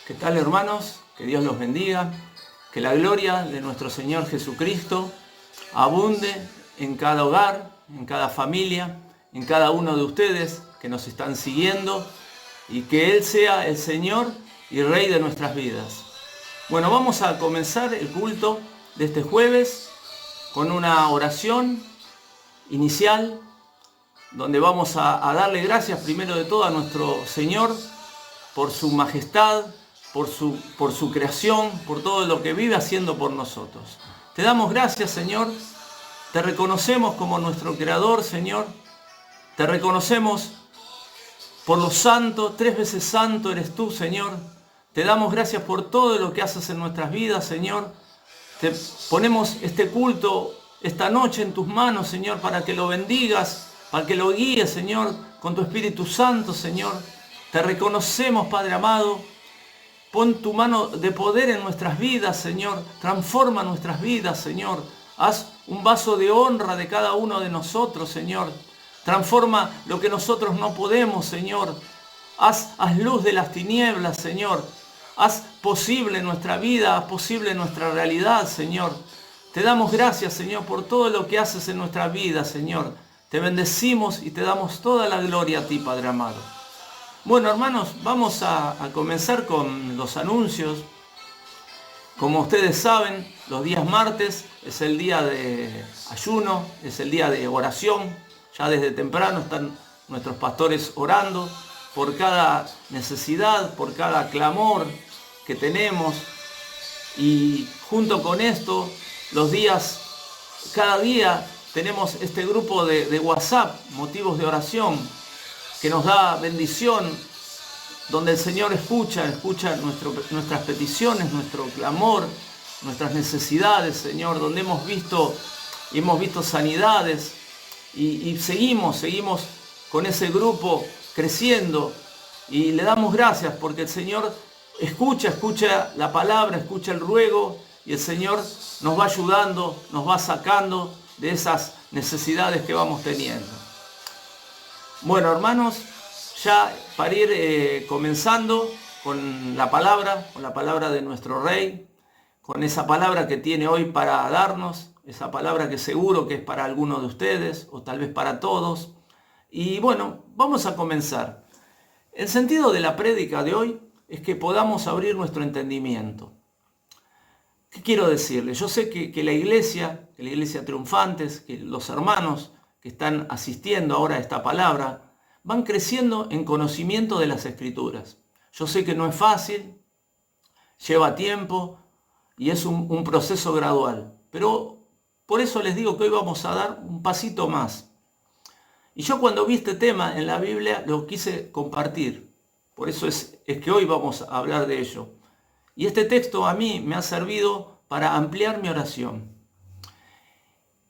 ¿Qué tal, hermanos? Que Dios los bendiga. Que la gloria de nuestro Señor Jesucristo abunde en cada hogar, en cada familia, en cada uno de ustedes que nos están siguiendo, y que Él sea el Señor y Rey de nuestras vidas. Bueno, vamos a comenzar el culto de este jueves con una oración inicial donde vamos a darle gracias primero de todo a nuestro Señor por su majestad, por su creación, por todo lo que vive haciendo por nosotros. Te damos gracias, Señor. Te reconocemos como nuestro Creador, Señor. Te reconocemos por lo santo, 3 veces santo eres tú, Señor. Te damos gracias por todo lo que haces en nuestras vidas, Señor. Te ponemos este culto esta noche en tus manos, Señor, para que lo bendigas, para que lo guíes, Señor, con tu Espíritu Santo, Señor. Te reconocemos, Padre amado. Pon tu mano de poder en nuestras vidas, Señor. Transforma nuestras vidas, Señor. Haz un vaso de honra de cada uno de nosotros, Señor. Transforma lo que nosotros no podemos, Señor. Haz luz de las tinieblas, Señor. Haz posible nuestra vida, haz posible nuestra realidad, Señor. Te damos gracias, Señor, por todo lo que haces en nuestra vida, Señor. Te bendecimos y te damos toda la gloria a ti, Padre amado. Bueno, hermanos, vamos a comenzar con los anuncios. Como ustedes saben, los días martes es el día de ayuno, es el día de oración. Ya desde temprano están nuestros pastores orando por cada necesidad, por cada clamor que tenemos. Y junto con esto, cada día tenemos este grupo de WhatsApp, motivos de oración, que nos da bendición, donde el Señor escucha nuestras peticiones, nuestro clamor, nuestras necesidades, Señor, donde hemos visto sanidades y seguimos con ese grupo creciendo, y le damos gracias porque el Señor escucha la palabra, escucha el ruego, y el Señor nos va ayudando, nos va sacando de esas necesidades que vamos teniendo. Bueno, hermanos, ya para ir comenzando con la palabra de nuestro Rey, con esa palabra que tiene hoy para darnos, esa palabra que seguro que es para alguno de ustedes o tal vez para todos. Y bueno, vamos a comenzar. El sentido de la prédica de hoy es que podamos abrir nuestro entendimiento. ¿Qué quiero decirles? Yo sé que la iglesia Triunfantes, que los hermanos que están asistiendo ahora a esta palabra, van creciendo en conocimiento de las Escrituras. Yo sé que no es fácil, lleva tiempo y es un proceso gradual. Pero por eso les digo que hoy vamos a dar un pasito más. Y yo cuando vi este tema en la Biblia lo quise compartir. Por eso es que hoy vamos a hablar de ello. Y este texto a mí me ha servido para ampliar mi oración,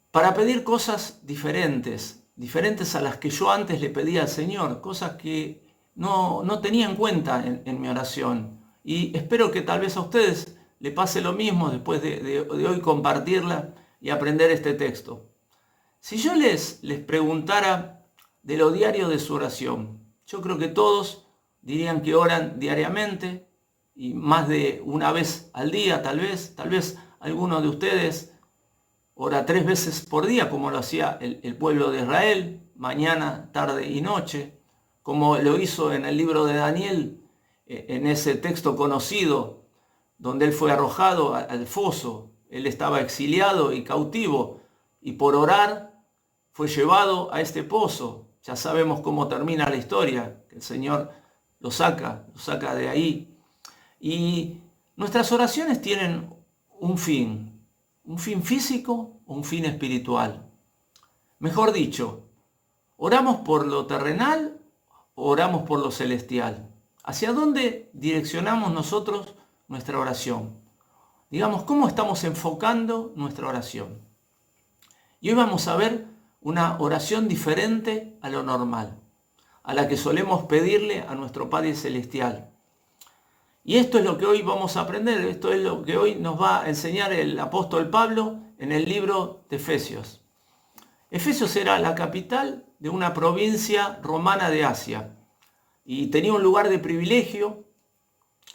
para pedir cosas diferentes a las que yo antes le pedía al Señor, cosas que no tenía en cuenta en mi oración. Y espero que tal vez a ustedes le pase lo mismo después de hoy compartirla y aprender este texto. Si yo les preguntara de lo diario de su oración, yo creo que todos dirían que oran diariamente y más de una vez al día, tal vez alguno de ustedes ora 3 veces por día, como lo hacía el pueblo de Israel, mañana, tarde y noche, como lo hizo en el libro de Daniel, en ese texto conocido, donde él fue arrojado al foso. Él estaba exiliado y cautivo, y por orar fue llevado a este pozo. Ya sabemos cómo termina la historia, que el Señor lo saca de ahí. Y nuestras oraciones tienen un fin físico o un fin espiritual. Mejor dicho, ¿oramos por lo terrenal o oramos por lo celestial? ¿Hacia dónde direccionamos nosotros nuestra oración? Digamos, ¿cómo estamos enfocando nuestra oración? Y hoy vamos a ver una oración diferente a lo normal, a la que solemos pedirle a nuestro Padre Celestial. Y esto es lo que hoy vamos a aprender, esto es lo que hoy nos va a enseñar el apóstol Pablo en el libro de Efesios. Efesios era la capital de una provincia romana de Asia y tenía un lugar de privilegio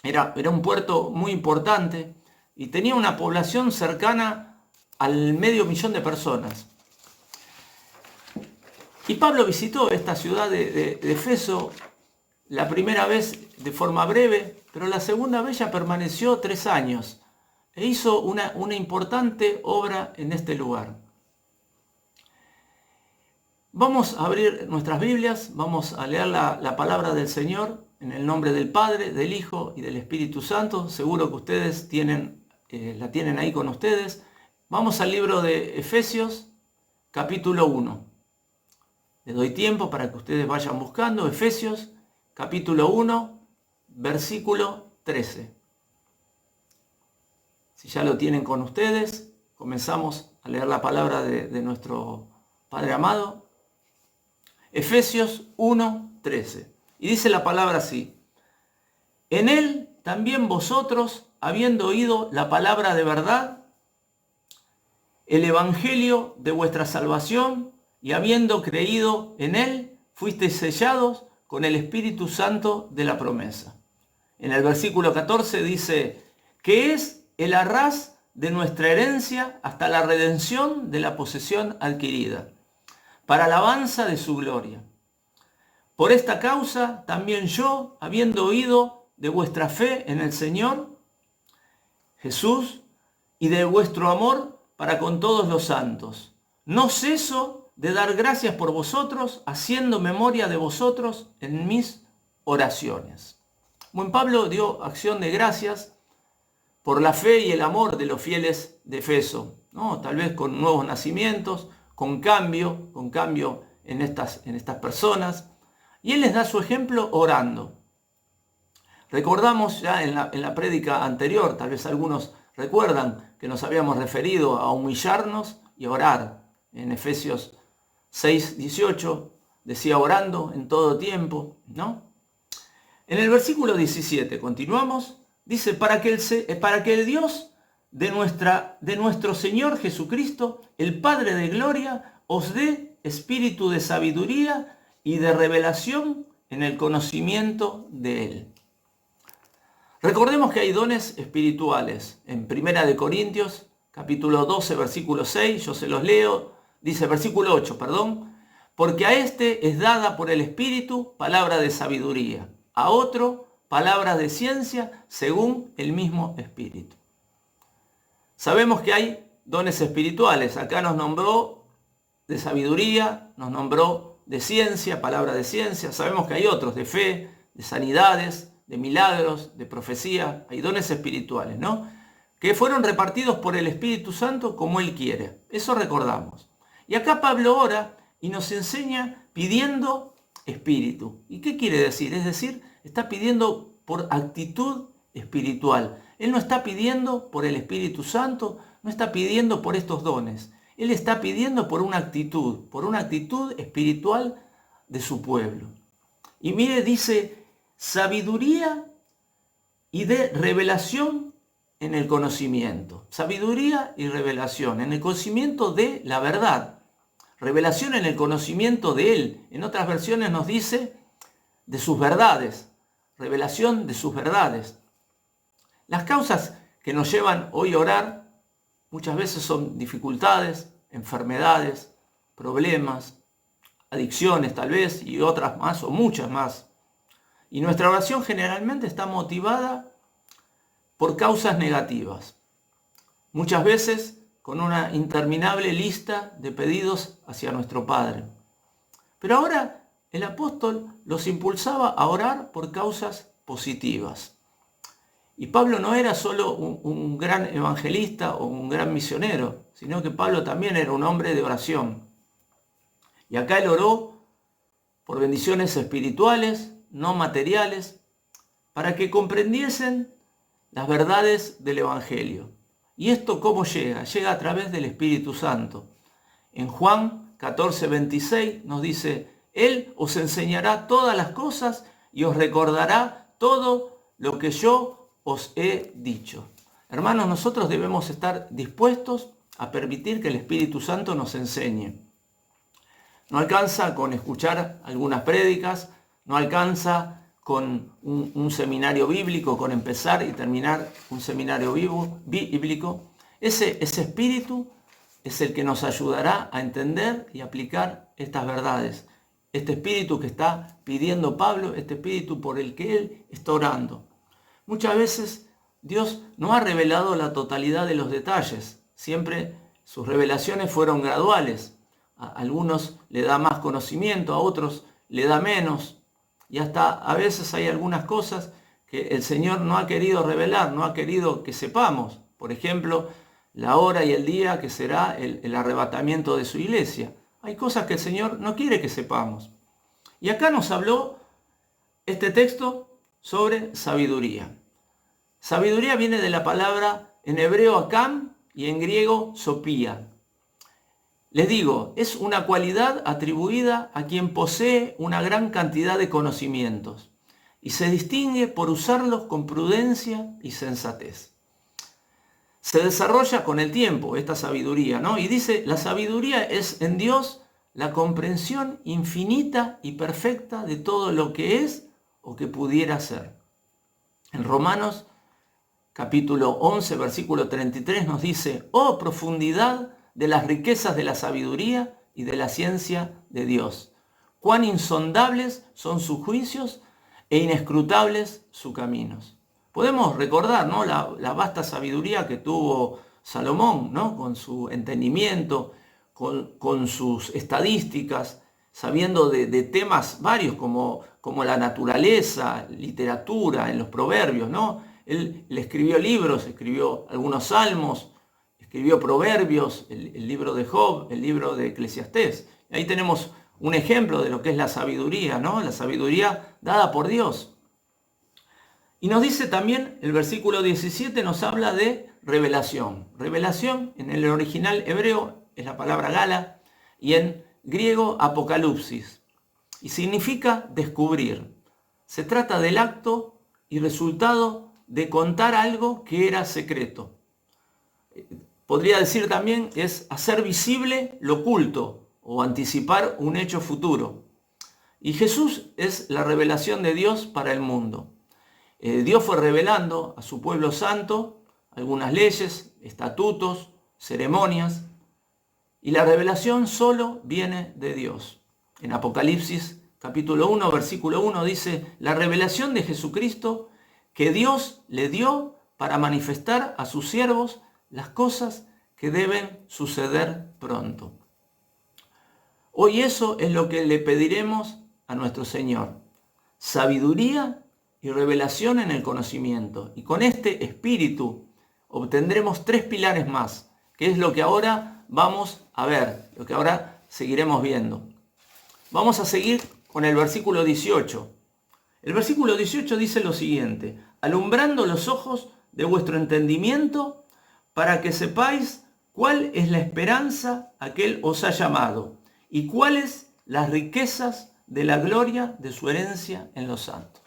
Era un puerto muy importante y tenía una población cercana al 500.000 de personas. Y Pablo visitó esta ciudad de Éfeso la primera vez de forma breve, pero la segunda vez ya permaneció 3 años e hizo una importante obra en este lugar. Vamos a abrir nuestras Biblias, vamos a leer la palabra del Señor en el nombre del Padre, del Hijo y del Espíritu Santo. Seguro que ustedes la tienen ahí con ustedes. Vamos al libro de Efesios, capítulo 1. Les doy tiempo para que ustedes vayan buscando. Efesios, capítulo 1, versículo 13. Si ya lo tienen con ustedes, comenzamos a leer la palabra de nuestro Padre amado. Efesios 1, 13. Y dice la palabra así: en él también vosotros, habiendo oído la palabra de verdad, el evangelio de vuestra salvación, y habiendo creído en él, fuisteis sellados con el Espíritu Santo de la promesa. En el versículo 14 dice, que es el arras de nuestra herencia hasta la redención de la posesión adquirida, para alabanza de su gloria. Por esta causa también yo, habiendo oído de vuestra fe en el Señor Jesús y de vuestro amor para con todos los santos, no ceso de dar gracias por vosotros, haciendo memoria de vosotros en mis oraciones. Buen Pablo dio acción de gracias por la fe y el amor de los fieles de Efeso, ¿no? Tal vez con nuevos nacimientos, con cambio en estas personas. Y él les da su ejemplo orando. Recordamos ya en la prédica anterior, tal vez algunos recuerdan que nos habíamos referido a humillarnos y a orar. En Efesios 6, 18 decía orando en todo tiempo, ¿no? En el versículo 17, continuamos, dice, para que el Dios de nuestro Señor Jesucristo, el Padre de gloria, os dé espíritu de sabiduría y de revelación en el conocimiento de Él. Recordemos que hay dones espirituales. En 1 Corintios, capítulo 12, versículo 6, yo se los leo, dice versículo 8, porque a este es dada por el Espíritu palabra de sabiduría, a otro palabras de ciencia según el mismo Espíritu. Sabemos que hay dones espirituales. Acá nos nombró de sabiduría, nos nombró de ciencia, palabra de ciencia. Sabemos que hay otros, de fe, de sanidades, de milagros, de profecía. Hay dones espirituales, ¿no? Que fueron repartidos por el Espíritu Santo como Él quiere. Eso recordamos. Y acá Pablo ora y nos enseña pidiendo espíritu. ¿Y qué quiere decir? Es decir, está pidiendo por actitud espiritual. Él no está pidiendo por el Espíritu Santo, no está pidiendo por estos dones. Él está pidiendo por una actitud espiritual de su pueblo. Y mire, dice, sabiduría y de revelación en el conocimiento. Sabiduría y revelación en el conocimiento de la verdad. Revelación en el conocimiento de Él. En otras versiones nos dice de sus verdades. Revelación de sus verdades. Las causas que nos llevan hoy a orar muchas veces son dificultades, enfermedades, problemas, adicciones tal vez y otras más o muchas más. Y nuestra oración generalmente está motivada por causas negativas. Muchas veces con una interminable lista de pedidos hacia nuestro Padre. Pero ahora el apóstol los impulsaba a orar por causas positivas. Y Pablo no era solo un gran evangelista o un gran misionero, sino que Pablo también era un hombre de oración. Y acá él oró por bendiciones espirituales, no materiales, para que comprendiesen las verdades del Evangelio. ¿Y esto cómo llega? Llega a través del Espíritu Santo. En Juan 14, 26 nos dice, Él os enseñará todas las cosas y os recordará todo lo que yo os he dicho. Hermanos, nosotros debemos estar dispuestos a permitir que el Espíritu Santo nos enseñe. No alcanza con escuchar algunas prédicas, no alcanza con un seminario bíblico, con empezar y terminar un seminario bíblico. Ese espíritu es el que nos ayudará a entender y aplicar estas verdades. Este espíritu que está pidiendo Pablo, este espíritu por el que él está orando. Muchas veces Dios no ha revelado la totalidad de los detalles. Siempre sus revelaciones fueron graduales. A algunos le da más conocimiento, a otros le da menos. Y hasta a veces hay algunas cosas que el Señor no ha querido revelar, no ha querido que sepamos. Por ejemplo, la hora y el día que será el arrebatamiento de su iglesia. Hay cosas que el Señor no quiere que sepamos. Y acá nos habló este texto sobre sabiduría. Sabiduría viene de la palabra en hebreo akam y en griego sopía. Les digo, es una cualidad atribuida a quien posee una gran cantidad de conocimientos y se distingue por usarlos con prudencia y sensatez. Se desarrolla con el tiempo esta sabiduría, ¿no? Y dice, la sabiduría es en Dios la comprensión infinita y perfecta de todo lo que es o que pudiera ser. En Romanos capítulo 11, versículo 33 nos dice, oh profundidad de las riquezas de la sabiduría y de la ciencia de Dios. Cuán insondables son sus juicios e inescrutables sus caminos. Podemos recordar, ¿no?, la vasta sabiduría que tuvo Salomón, ¿no?, con su entendimiento, con sus estadísticas, sabiendo de temas varios como la naturaleza, literatura, en los proverbios, ¿no? Él escribió libros, escribió algunos salmos, escribió proverbios, el libro de Job, el libro de Eclesiastés. Ahí tenemos un ejemplo de lo que es la sabiduría, ¿no? La sabiduría dada por Dios. Y nos dice también, el versículo 17 nos habla de revelación. Revelación en el original hebreo es la palabra gala y en griego apocalipsis. Y significa descubrir. Se trata del acto y resultado de contar algo que era secreto. Podría decir también es hacer visible lo oculto o anticipar un hecho futuro. Y Jesús es la revelación de Dios para el mundo. Dios fue revelando a su pueblo santo algunas leyes, estatutos, ceremonias, y la revelación solo viene de Dios. En Apocalipsis capítulo 1, versículo 1 dice, la revelación de Jesucristo que Dios le dio para manifestar a sus siervos las cosas que deben suceder pronto. Hoy eso es lo que le pediremos a nuestro Señor. Sabiduría y revelación en el conocimiento. Y con este espíritu obtendremos 3 pilares más, que es lo que ahora vamos a ver, lo que ahora seguiremos viendo. Vamos a seguir con el versículo 18. El versículo 18 dice lo siguiente, alumbrando los ojos de vuestro entendimiento para que sepáis cuál es la esperanza a que Él os ha llamado y cuáles las riquezas de la gloria de su herencia en los santos.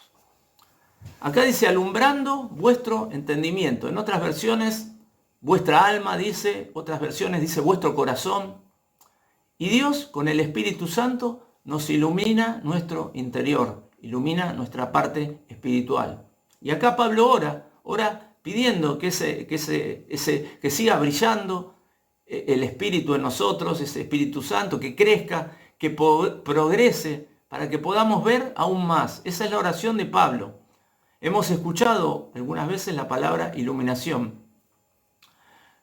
Acá dice alumbrando vuestro entendimiento. En otras versiones, vuestra alma dice, otras versiones dice vuestro corazón. Y Dios con el Espíritu Santo nos ilumina nuestro interior, ilumina nuestra parte espiritual. Y acá Pablo ora pidiendo que siga brillando el Espíritu en nosotros, ese Espíritu Santo, que crezca, que progrese, para que podamos ver aún más. Esa es la oración de Pablo. Hemos escuchado algunas veces la palabra iluminación.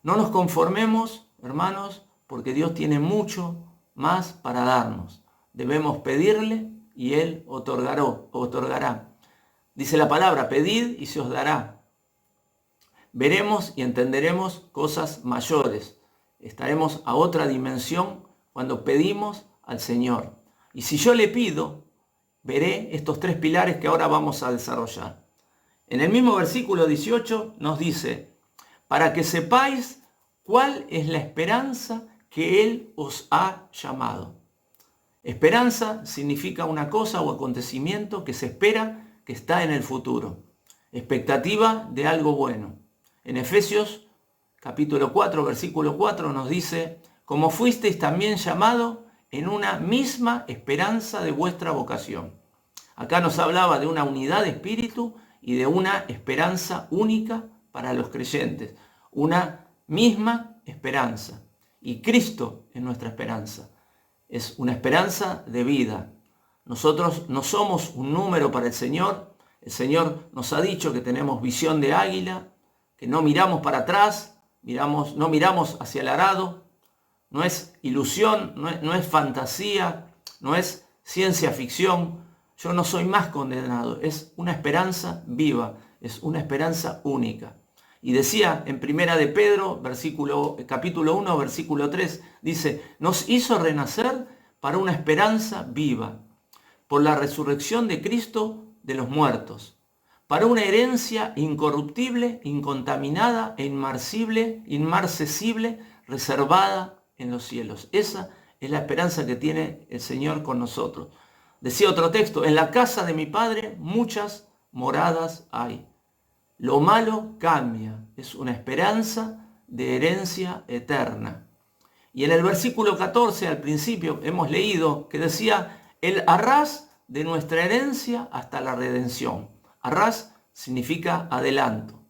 No nos conformemos, hermanos, porque Dios tiene mucho más para darnos. Debemos pedirle y Él otorgará. Dice la palabra, pedid y se os dará. Veremos y entenderemos cosas mayores. Estaremos a otra dimensión cuando pedimos al Señor. Y si yo le pido, veré estos 3 pilares que ahora vamos a desarrollar. En el mismo versículo 18 nos dice, para que sepáis cuál es la esperanza que Él os ha llamado. Esperanza significa una cosa o acontecimiento que se espera, que está en el futuro. Expectativa de algo bueno. En Efesios capítulo 4, versículo 4 nos dice, como fuisteis también llamado en una misma esperanza de vuestra vocación. Acá nos hablaba de una unidad de espíritu y de una esperanza única para los creyentes. Una misma esperanza. Y Cristo es nuestra esperanza. Es una esperanza de vida. Nosotros no somos un número para el Señor. El Señor nos ha dicho que tenemos visión de águila, que no miramos para atrás, no miramos hacia el arado. No es ilusión, no es fantasía, no es ciencia ficción. Yo no soy más condenado. Es una esperanza viva, es una esperanza única. Y decía en Primera de Pedro, capítulo 1, versículo 3, dice, nos hizo renacer para una esperanza viva, por la resurrección de Cristo de los muertos, para una herencia incorruptible, incontaminada e inmarcesible, reservada en los cielos. Esa es la esperanza que tiene el Señor con nosotros. Decía otro texto, en la casa de mi Padre muchas moradas hay. Lo malo cambia, es una esperanza de herencia eterna. Y en el versículo 14, al principio, hemos leído que decía, el arras de nuestra herencia hasta la redención. Arras significa adelanto.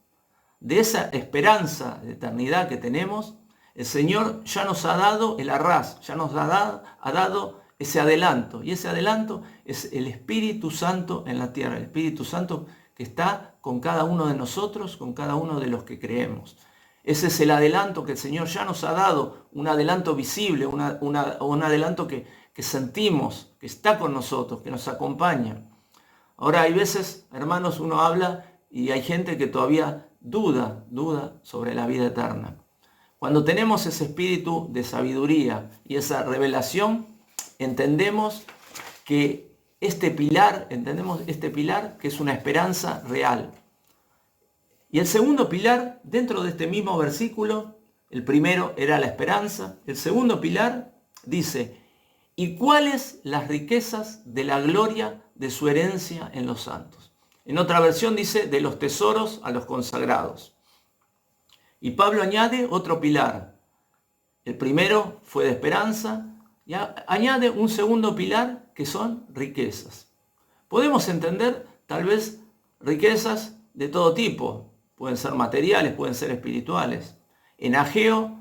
De esa esperanza de eternidad que tenemos, el Señor ya nos ha dado el arras, ya nos ha dado ese adelanto. Y ese adelanto es el Espíritu Santo en la tierra, el Espíritu Santo que está con cada uno de nosotros, con cada uno de los que creemos. Ese es el adelanto que el Señor ya nos ha dado, un adelanto visible, un adelanto que sentimos, que está con nosotros, que nos acompaña. Ahora hay veces, hermanos, uno habla y hay gente que todavía duda sobre la vida eterna. Cuando tenemos ese espíritu de sabiduría y esa revelación, entendemos este pilar que es una esperanza real. Y el segundo pilar, dentro de este mismo versículo, el primero era la esperanza, el segundo pilar dice, ¿y cuáles las riquezas de la gloria de su herencia en los santos? En otra versión dice, de los tesoros a los consagrados. Y Pablo añade otro pilar. El primero fue de esperanza, y añade un segundo pilar que son riquezas. Podemos entender tal vez riquezas de todo tipo. Pueden ser materiales, pueden ser espirituales. En Ageo,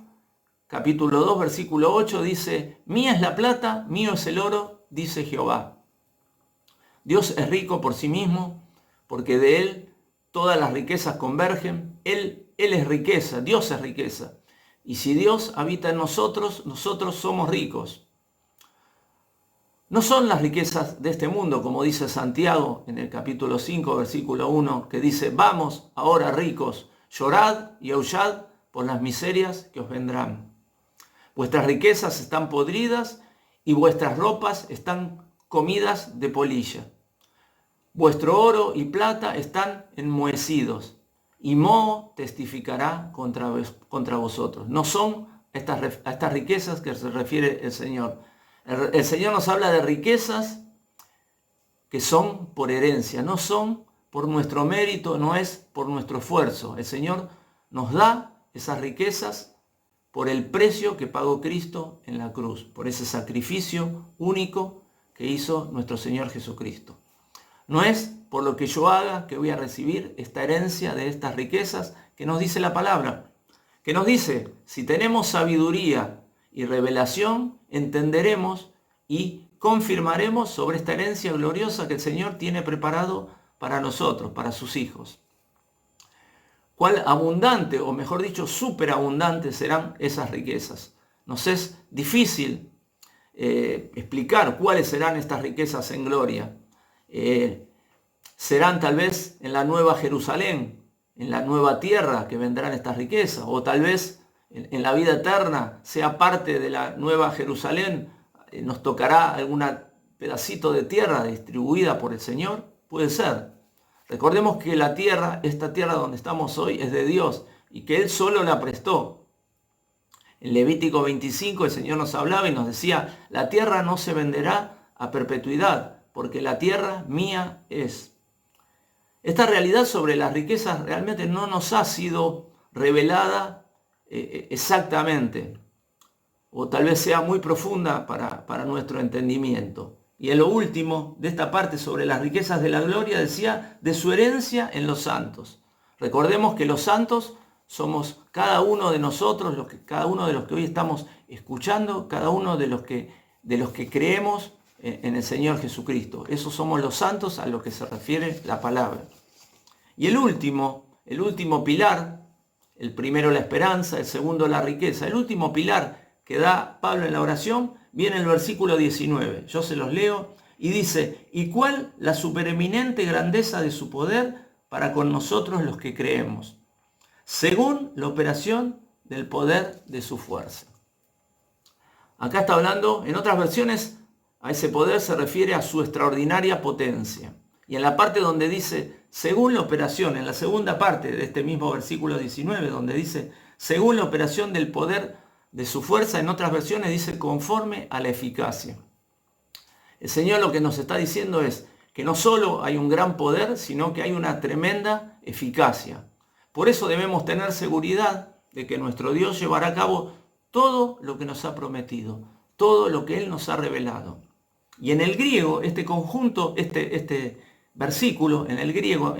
capítulo 2, versículo 8 dice, mía es la plata, mío es el oro, dice Jehová. Dios es rico por sí mismo, porque de Él todas las riquezas convergen. Él es riqueza, Dios es riqueza. Y si Dios habita en nosotros, nosotros somos ricos. No son las riquezas de este mundo, como dice Santiago en el capítulo 5, versículo 1, que dice, vamos ahora ricos, llorad y aullad por las miserias que os vendrán. Vuestras riquezas están podridas y vuestras ropas están comidas de polilla. Vuestro oro y plata están enmohecidos, y moho testificará contra vosotros. No son a estas riquezas que se refiere el Señor. El Señor nos habla de riquezas que son por herencia, no son por nuestro mérito, no es por nuestro esfuerzo. El Señor nos da esas riquezas por el precio que pagó Cristo en la cruz, por ese sacrificio único que hizo nuestro Señor Jesucristo. No es por lo que yo haga que voy a recibir esta herencia de estas riquezas que nos dice la palabra, que nos dice, si tenemos sabiduría y revelación, entenderemos y confirmaremos sobre esta herencia gloriosa que el Señor tiene preparado para nosotros, para sus hijos. Cuál abundante, o mejor dicho, superabundante serán esas riquezas. Nos es difícil explicar cuáles serán estas riquezas en gloria. Serán tal vez en la nueva Jerusalén, en la nueva tierra que vendrán estas riquezas, o tal vez en la vida eterna sea parte de la nueva Jerusalén, nos tocará algún pedacito de tierra distribuida por el Señor, puede ser. Recordemos que la tierra, esta tierra donde estamos hoy, es de Dios y que Él solo la prestó. En Levítico 25 el Señor nos hablaba y nos decía, la tierra no se venderá a perpetuidad, porque la tierra mía es. Esta realidad sobre las riquezas realmente no nos ha sido revelada exactamente, o tal vez sea muy profunda para nuestro entendimiento. Y en lo último de esta parte sobre las riquezas de la gloria decía de su herencia en los santos. Recordemos que los santos somos cada uno de nosotros, cada uno de los que hoy estamos escuchando, cada uno de los que creemos en el Señor Jesucristo. Esos somos los santos a los que se refiere la palabra. Y el último pilar, el primero la esperanza, el segundo la riqueza, el último pilar que da Pablo en la oración viene en el versículo 19. Yo se los leo y dice: ¿y cuál la supereminente grandeza de su poder para con nosotros los que creemos, según la operación del poder de su fuerza? Acá está hablando, en otras versiones, a ese poder se refiere a su extraordinaria potencia. Y en la parte donde dice, según la operación, en la segunda parte de este mismo versículo 19, donde dice, según la operación del poder de su fuerza, en otras versiones dice, conforme a la eficacia. El Señor lo que nos está diciendo es que no solo hay un gran poder, sino que hay una tremenda eficacia. Por eso debemos tener seguridad de que nuestro Dios llevará a cabo todo lo que nos ha prometido, todo lo que Él nos ha revelado. Y en el griego, este conjunto, este versículo, en el griego,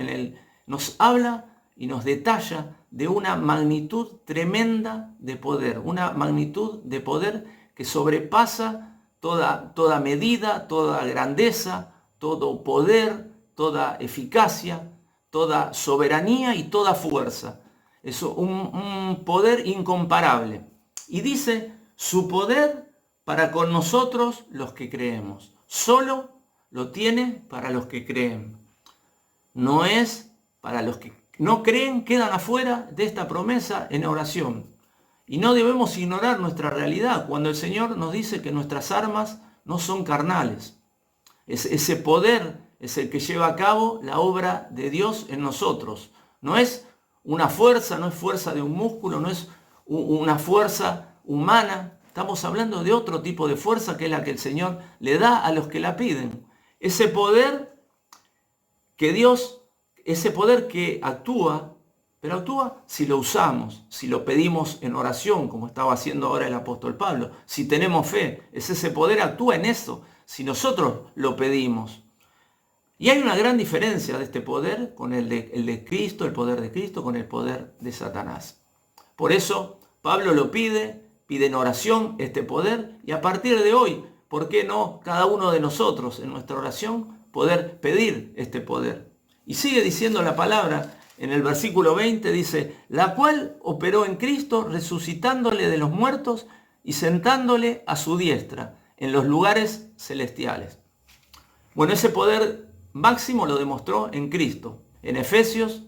nos habla y nos detalla de una magnitud tremenda de poder, una magnitud de poder que sobrepasa toda medida, toda grandeza, todo poder, toda eficacia, toda soberanía y toda fuerza. Es un poder incomparable. Y dice, su poder para con nosotros los que creemos. Solo lo tiene para los que creen. No es para los que no creen, quedan afuera de esta promesa en oración. Y no debemos ignorar nuestra realidad cuando el Señor nos dice que nuestras armas no son carnales. Ese poder es el que lleva a cabo la obra de Dios en nosotros. No es una fuerza, no es fuerza de un músculo, no es una fuerza humana. Estamos hablando de otro tipo de fuerza que es la que el Señor le da a los que la piden. Ese poder que Dios, ese poder que actúa, pero actúa si lo usamos, si lo pedimos en oración, como estaba haciendo ahora el apóstol Pablo. Si tenemos fe, ese poder actúa en eso, si nosotros lo pedimos. Y hay una gran diferencia de este poder con el de Cristo, el poder de Cristo, con el poder de Satanás. Por eso Pablo lo pide en oración este poder, y a partir de hoy, ¿por qué no cada uno de nosotros en nuestra oración poder pedir este poder? Y sigue diciendo la palabra en el versículo 20, dice, la cual operó en Cristo resucitándole de los muertos y sentándole a su diestra en los lugares celestiales. Bueno, ese poder máximo lo demostró en Cristo. En Efesios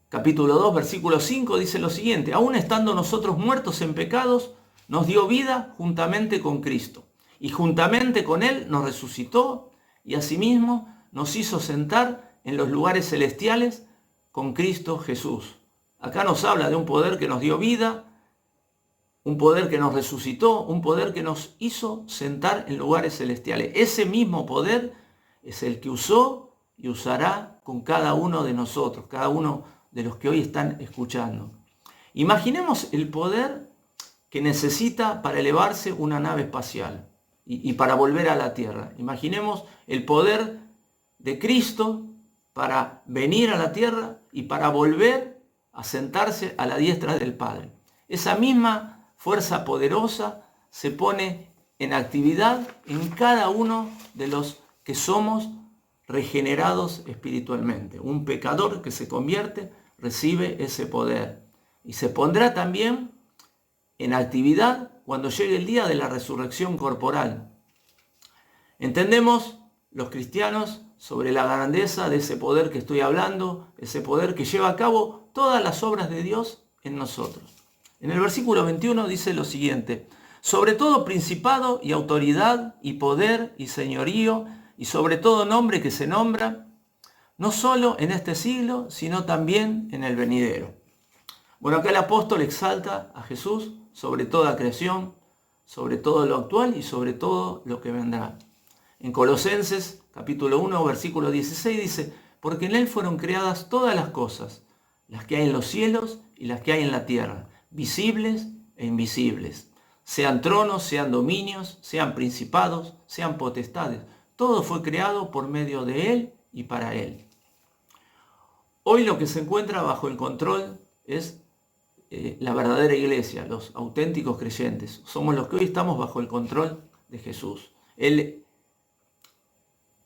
capítulo 2, versículo 5 dice lo siguiente, aún estando nosotros muertos en pecados, nos dio vida juntamente con Cristo. Y juntamente con Él nos resucitó y asimismo nos hizo sentar en los lugares celestiales con Cristo Jesús. Acá nos habla de un poder que nos dio vida, un poder que nos resucitó, un poder que nos hizo sentar en lugares celestiales. Ese mismo poder es el que usó y usará con cada uno de nosotros, cada uno de los que hoy están escuchando. Imaginemos el poder que necesita para elevarse una nave espacial y para volver a la Tierra. Imaginemos el poder de Cristo para venir a la Tierra y para volver a sentarse a la diestra del Padre. Esa misma fuerza poderosa se pone en actividad en cada uno de los que somos regenerados espiritualmente. Un pecador que se convierte recibe ese poder y se pondrá también en actividad cuando llegue el día de la resurrección corporal. Entendemos los cristianos sobre la grandeza de ese poder que estoy hablando, ese poder que lleva a cabo todas las obras de Dios en nosotros. En el versículo 21 dice lo siguiente, sobre todo principado y autoridad y poder y señorío y sobre todo nombre que se nombra, no solo en este siglo, sino también en el venidero. Bueno, acá el apóstol exalta a Jesús sobre toda creación, sobre todo lo actual y sobre todo lo que vendrá. En Colosenses capítulo 1, versículo 16 dice, porque en Él fueron creadas todas las cosas, las que hay en los cielos y las que hay en la tierra, visibles e invisibles, sean tronos, sean dominios, sean principados, sean potestades. Todo fue creado por medio de Él y para Él. Hoy lo que se encuentra bajo el control es la verdadera iglesia, los auténticos creyentes. Somos los que hoy estamos bajo el control de Jesús.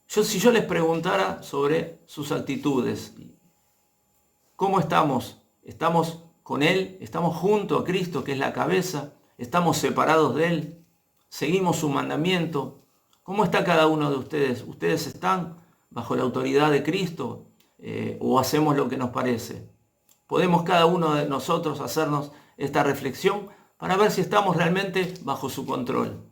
Si yo les preguntara sobre sus actitudes, ¿cómo estamos? ¿Estamos con Él? ¿Estamos junto a Cristo, que es la cabeza? ¿Estamos separados de Él? ¿Seguimos su mandamiento? ¿Cómo está cada uno de ustedes? ¿Ustedes están bajo la autoridad de Cristo o hacemos lo que nos parece? Podemos cada uno de nosotros hacernos esta reflexión para ver si estamos realmente bajo su control.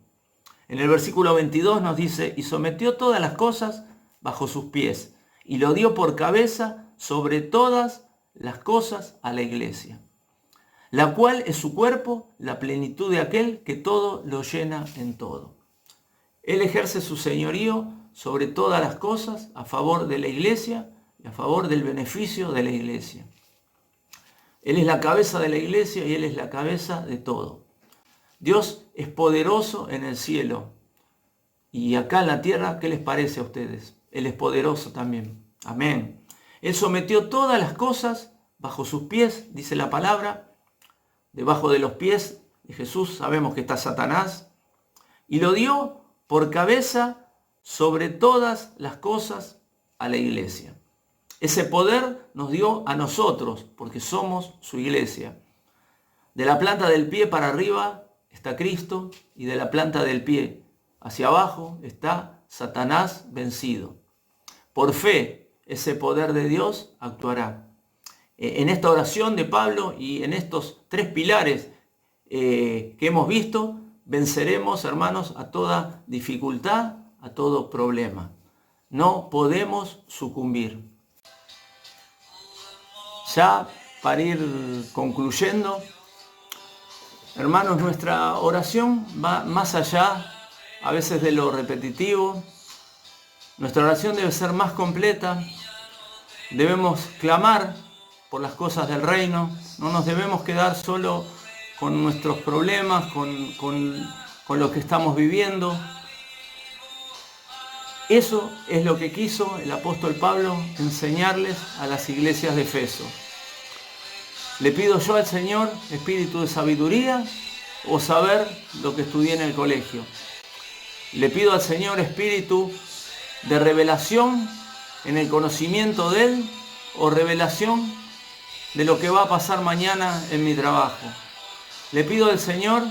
En el versículo 22 nos dice, y sometió todas las cosas bajo sus pies, y lo dio por cabeza sobre todas las cosas a la iglesia, la cual es su cuerpo, la plenitud de aquel que todo lo llena en todo. Él ejerce su señorío sobre todas las cosas a favor de la iglesia y a favor del beneficio de la iglesia. Él es la cabeza de la iglesia y Él es la cabeza de todo. Dios es poderoso en el cielo. Y acá en la tierra, ¿qué les parece a ustedes? Él es poderoso también. Amén. Él sometió todas las cosas bajo sus pies, dice la palabra. Debajo de los pies de Jesús sabemos que está Satanás. Y lo dio por cabeza sobre todas las cosas a la iglesia. Ese poder nos dio a nosotros, porque somos su iglesia. De la planta del pie para arriba está Cristo, y de la planta del pie hacia abajo está Satanás vencido. Por fe, ese poder de Dios actuará. En esta oración de Pablo y en estos 3 pilares que hemos visto, venceremos, hermanos, a toda dificultad, a todo problema. No podemos sucumbir. Ya para ir concluyendo, hermanos, nuestra oración va más allá a veces de lo repetitivo. Nuestra oración debe ser más completa. Debemos clamar por las cosas del reino. No nos debemos quedar solo con nuestros problemas, con lo que estamos viviendo. Eso es lo que quiso el apóstol Pablo enseñarles a las iglesias de Efeso. Le pido yo al Señor espíritu de sabiduría o saber lo que estudié en el colegio. Le pido al Señor espíritu de revelación en el conocimiento de Él o revelación de lo que va a pasar mañana en mi trabajo. Le pido al Señor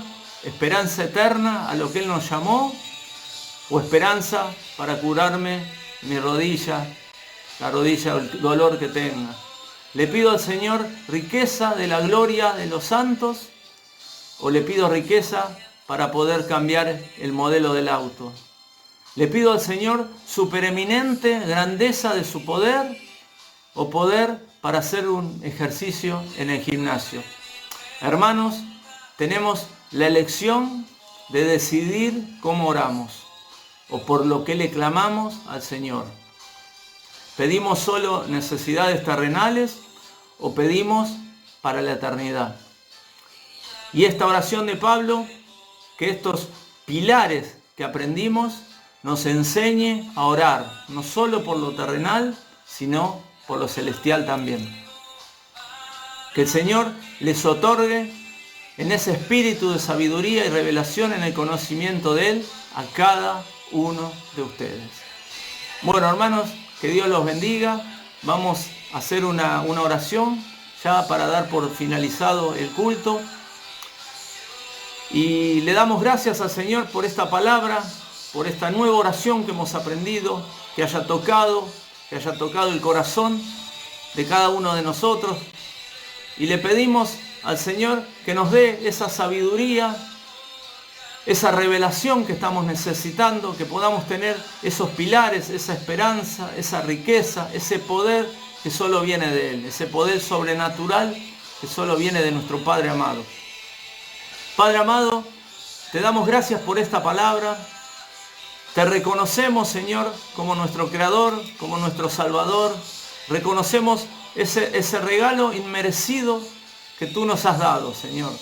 esperanza eterna a lo que Él nos llamó o esperanza para curarme mi rodilla, la rodilla, el dolor que tenga. Le pido al Señor riqueza de la gloria de los santos o le pido riqueza para poder cambiar el modelo del auto. Le pido al Señor supereminente grandeza de su poder o poder para hacer un ejercicio en el gimnasio. Hermanos, tenemos la elección de decidir cómo oramos o por lo que le clamamos al Señor. ¿Pedimos solo necesidades terrenales o pedimos para la eternidad? Y esta oración de Pablo, que estos pilares que aprendimos nos enseñe a orar, no solo por lo terrenal, sino por lo celestial también. Que el Señor les otorgue en ese espíritu de sabiduría y revelación en el conocimiento de Él a cada uno de ustedes. Bueno, hermanos, que Dios los bendiga. Vamos a hacer una oración ya para dar por finalizado el culto. Y le damos gracias al Señor por esta palabra, por esta nueva oración que hemos aprendido, que haya tocado el corazón de cada uno de nosotros. Y le pedimos al Señor que nos dé esa sabiduría, esa revelación que estamos necesitando, que podamos tener esos pilares, esa esperanza, esa riqueza, ese poder que solo viene de Él, ese poder sobrenatural que solo viene de nuestro Padre amado. Padre amado, te damos gracias por esta palabra. Te reconocemos, Señor, como nuestro Creador, como nuestro Salvador. Reconocemos ese regalo inmerecido que tú nos has dado, Señor.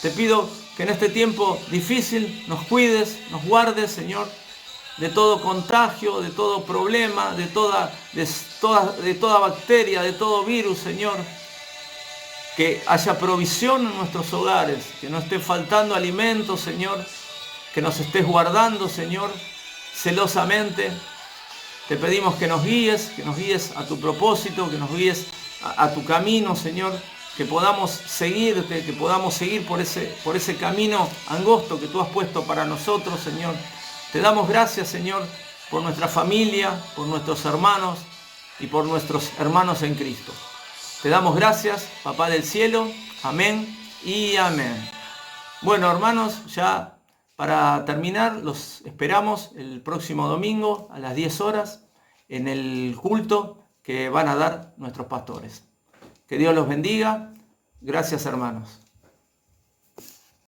Te pido que en este tiempo difícil nos cuides, nos guardes, Señor, de todo contagio, de todo problema, de toda bacteria, de todo virus, Señor. Que haya provisión en nuestros hogares, que no esté faltando alimento, Señor, que nos estés guardando, Señor, celosamente. Te pedimos que nos guíes a tu propósito, que nos guíes a tu camino, Señor, que podamos seguirte, que podamos seguir por ese camino angosto que tú has puesto para nosotros, Señor. Te damos gracias, Señor, por nuestra familia, por nuestros hermanos y por nuestros hermanos en Cristo. Te damos gracias, Papá del cielo. Amén y amén. Bueno, hermanos, ya para terminar, los esperamos el próximo domingo a las 10 horas en el culto que van a dar nuestros pastores. Que Dios los bendiga. Gracias, hermanos.